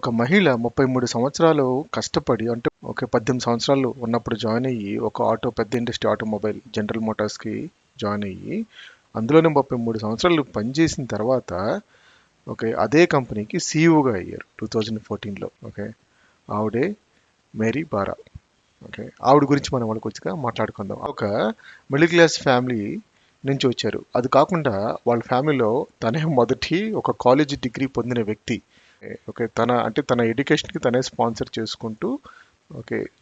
ఒక మహిళ 33 సంవత్సరాలు కష్టపడి అంటే ఒక 18 సంవత్సరాలు ఉన్నప్పుడు జాయిన్ అయ్యి ఒక పెద్ద ఇండస్ట్రీ ఆటోమొబైల్ జనరల్ మోటార్స్కి జాయిన్ అయ్యి అందులోనే 33 సంవత్సరాలు పనిచేసిన తర్వాత అదే కంపెనీకి సీఈఓగా అయ్యారు 2014లో. ఆవిడే మేరీ బారా. ఆవిడ గురించి మనం వాళ్ళకి వచ్చి మాట్లాడుకుందాం. ఒక మిడిల్ క్లాస్ ఫ్యామిలీ నుంచి వచ్చారు. అది కాకుండా వాళ్ళ ఫ్యామిలీలో తనే మొదటి ఒక కాలేజీ డిగ్రీ పొందిన వ్యక్తి. తన ఎడ్యుకేషన్కి తనే స్పాన్సర్ చేసుకుంటూ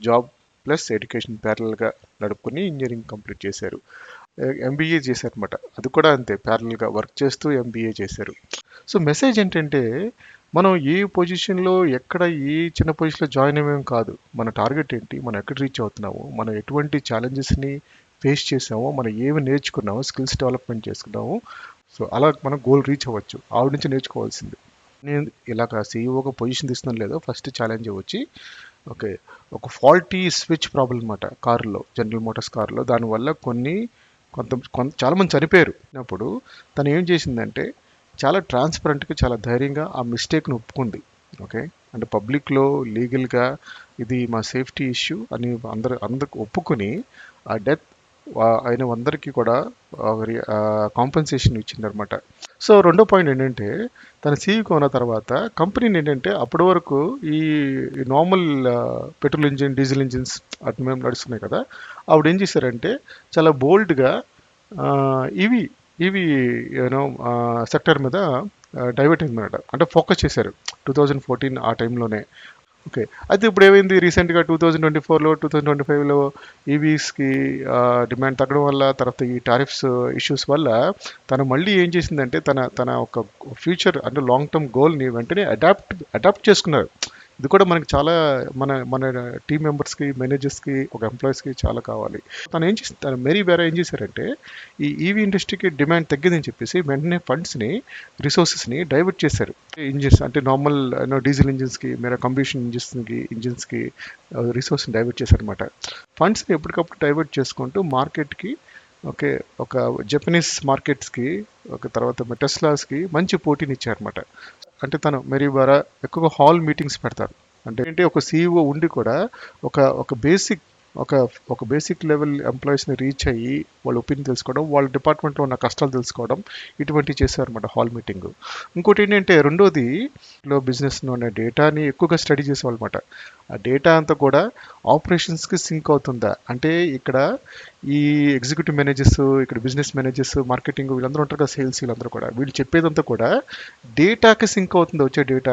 జాబ్ ప్లస్ ఎడ్యుకేషన్ ప్యారలల్గా నడుపుకుని ఇంజనీరింగ్ కంప్లీట్ చేశారు. ఎంబీఏ చేశారు అనమాట. అది కూడా అంతే, ప్యారలల్గా వర్క్ చేస్తూ ఎంబీఏ చేశారు. సో మెసేజ్ ఏంటంటే, మనం ఏ పొజిషన్లో ఎక్కడ ఏ చిన్న పొజిషన్లో జాయిన్ అయ్యేం కాదు. మన టార్గెట్ ఏంటి, మనం ఎక్కడ రీచ్ అవుతున్నాము, మనం ఎటువంటి ఛాలెంజెస్ని ఫేస్ చేసామో, మనం ఏమి నేర్చుకున్నామో, స్కిల్స్ డెవలప్మెంట్ చేసుకున్నాము. సో అలా మనం గోల్ రీచ్ అవ్వచ్చు. ఆవిడ నుంచి నేర్చుకోవాల్సింది. నేను ఇలాగ సీఈఓగా పొజిషన్ తీస్తున్నాను లేదో ఫస్ట్ ఛాలెంజ్ వచ్చి ఒక ఫాల్టీ స్విచ్ ప్రాబ్లం అనమాట కారులో, జనరల్ మోటార్స్ కారులో. దానివల్ల చాలామంది చనిపోయారు. అప్పుడు తను ఏం చేసిందంటే చాలా ట్రాన్స్పరెంట్గా, చాలా ధైర్యంగా ఆ మిస్టేక్ను ఒప్పుకుంది. అంటే పబ్లిక్లో లీగల్గా ఇది మా సేఫ్టీ ఇష్యూ అని అందరికి ఒప్పుకొని ఆ డెత్ అయిన అందరికీ కూడా కాంపెన్సేషన్ ఇచ్చిందనమాట. సో రెండో పాయింట్ ఏంటంటే, తన సీఈఓ ఉన్న తర్వాత కంపెనీని ఏంటంటే అప్పటి వరకు ఈ normal petrol engine, diesel engines అటు మేము నడుస్తున్నాయి కదా, ఆవిడ ఏం చేశారంటే చాలా బోల్డ్గా ఈవీ సెక్టర్ మీద డైవర్ట్ అయిందన్నమాట. అంటే ఫోకస్ చేశారు 2014 ఆ టైంలోనే. అయితే ఇప్పుడు ఏమైంది, రీసెంట్గా 2024లో 2025లో ఈవీస్కి డిమాండ్ తగ్గడం వల్ల, తర్వాత ఈ టారిఫ్స్ ఇష్యూస్ వల్ల తను మళ్ళీ ఏం చేసిందంటే తన ఒక ఫ్యూచర్ అంటే లాంగ్ టర్మ్ గోల్ని వెంటనే అడాప్ట్ చేసుకున్నారు. ఇది కూడా మనకి చాలా మన టీమ్ మెంబర్స్కి, మేనేజర్స్కి, ఒక ఎంప్లాయీస్కి చాలా కావాలి. తను మేరీ బారా ఏం చేశారంటే ఈ ఈవీ ఇండస్ట్రీకి డిమాండ్ తగ్గిందని చెప్పేసి వెంటనే ఫండ్స్ని, రిసోర్సెస్ని డైవర్ట్ చేశారు. ఇంజిన్స్ అంటే నార్మల్ డీజిల్ ఇంజిన్స్కి, కంబషన్ ఇంజిన్స్కి రిసోర్స్ని డైవర్ట్ చేశారనమాట. ఫండ్స్ని ఎప్పటికప్పుడు డైవర్ట్ చేసుకుంటూ మార్కెట్కి ఒక జపనీస్ మార్కెట్స్కి, తర్వాత టెస్లాస్కి మంచి పోటీని ఇచ్చారనమాట. అంటే తను మేరీ బారా ఎక్కువగా హాల్ మీటింగ్స్ పెడతారు. అంటే ఒక సీఈఓ ఉండి కూడా ఒక బేసిక్ లెవెల్ ఎంప్లాయీస్ని రీచ్ అయ్యి వాళ్ళ ఒపీనియన్ తెలుసుకోవడం, వాళ్ళ డిపార్ట్మెంట్లో ఉన్న కష్టాలు తెలుసుకోవడం, ఇటువంటివి చేశారన్నమాట హాల్ మీటింగ్. ఇంకోటి ఏంటంటే రెండోది బిజినెస్లో ఉన్న డేటాని ఎక్కువగా స్టడీ చేసేవాళ్ళు అనమాట. ఆ డేటా అంతా కూడా ఆపరేషన్స్కి సింక్ అవుతుందా, అంటే ఇక్కడ ఈ ఎగ్జిక్యూటివ్ మేనేజర్స్, ఇక్కడ బిజినెస్ మేనేజర్స్, మార్కెటింగ్ వీళ్ళందరూ ఉంటారు కదా, సేల్స్, వీళ్ళందరూ కూడా వీళ్ళు చెప్పేదంతా కూడా డేటాకి సింక్ అవుతుంది, వచ్చే డేటా.